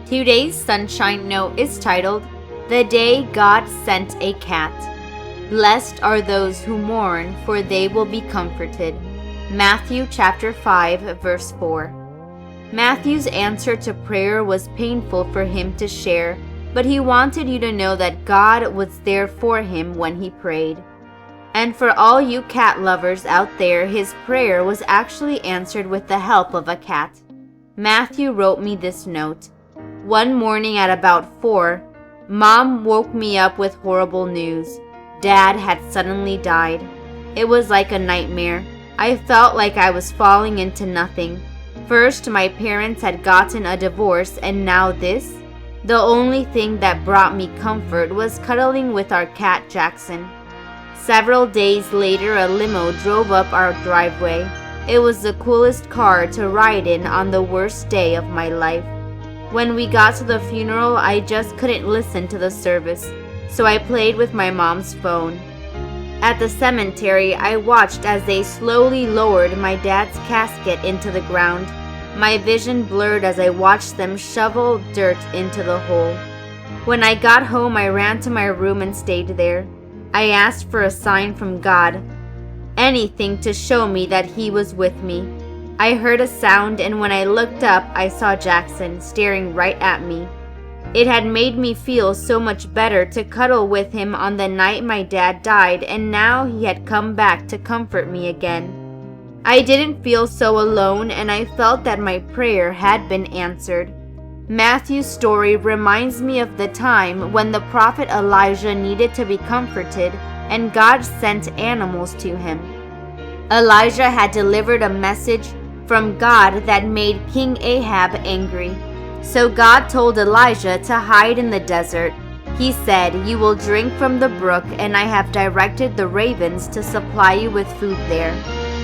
Today's Sunshine Note is titled, The Day God Sent a Cat. Blessed are those who mourn, for they will be comforted. Matthew chapter 5, verse 4. Matthew's answer to prayer was painful for him to share, but he wanted you to know that God was there for him when he prayed. And for all you cat lovers out there, his prayer was actually answered with the help of a cat. Matthew wrote me this note. One morning at about 4, Mom woke me up with horrible news. Dad had suddenly died. It was like a nightmare. I felt like I was falling into nothing. First, my parents had gotten a divorce, and now this? The only thing that brought me comfort was cuddling with our cat Jackson. Several days later, a limo drove up our driveway. It was the coolest car to ride in on the worst day of my life. When we got to the funeral, I just couldn't listen to the service, so I played with my mom's phone. At the cemetery, I watched as they slowly lowered my dad's casket into the ground. My vision blurred as I watched them shovel dirt into the hole. When I got home, I ran to my room and stayed there. I asked for a sign from God, anything to show me that He was with me. I heard a sound, and when I looked up, I saw Jackson staring right at me. It had made me feel so much better to cuddle with him on the night my dad died, and now he had come back to comfort me again. I didn't feel so alone, and I felt that my prayer had been answered. Matthew's story reminds me of the time when the prophet Elijah needed to be comforted, and God sent animals to him. Elijah had delivered a message from God that made King Ahab angry. So God told Elijah to hide in the desert. He said, "You will drink from the brook, and I have directed the ravens to supply you with food there."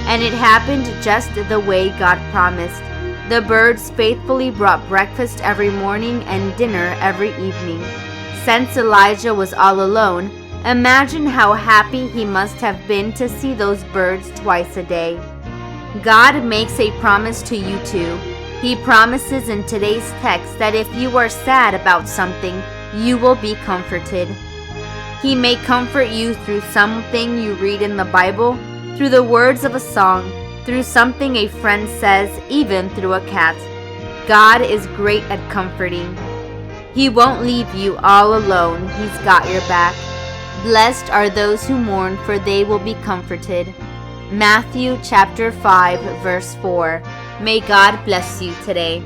And it happened just the way God promised. The birds faithfully brought breakfast every morning and dinner every evening. Since Elijah was all alone, imagine how happy he must have been to see those birds twice a day. God makes a promise to you too. He promises in today's text that if you are sad about something, you will be comforted. He may comfort you through something you read in the Bible, through the words of a song, through something a friend says, even through a cat. God is great at comforting. He won't leave you all alone. He's got your back. Blessed are those who mourn, for they will be comforted. Matthew chapter 5, verse 4. May God bless you today.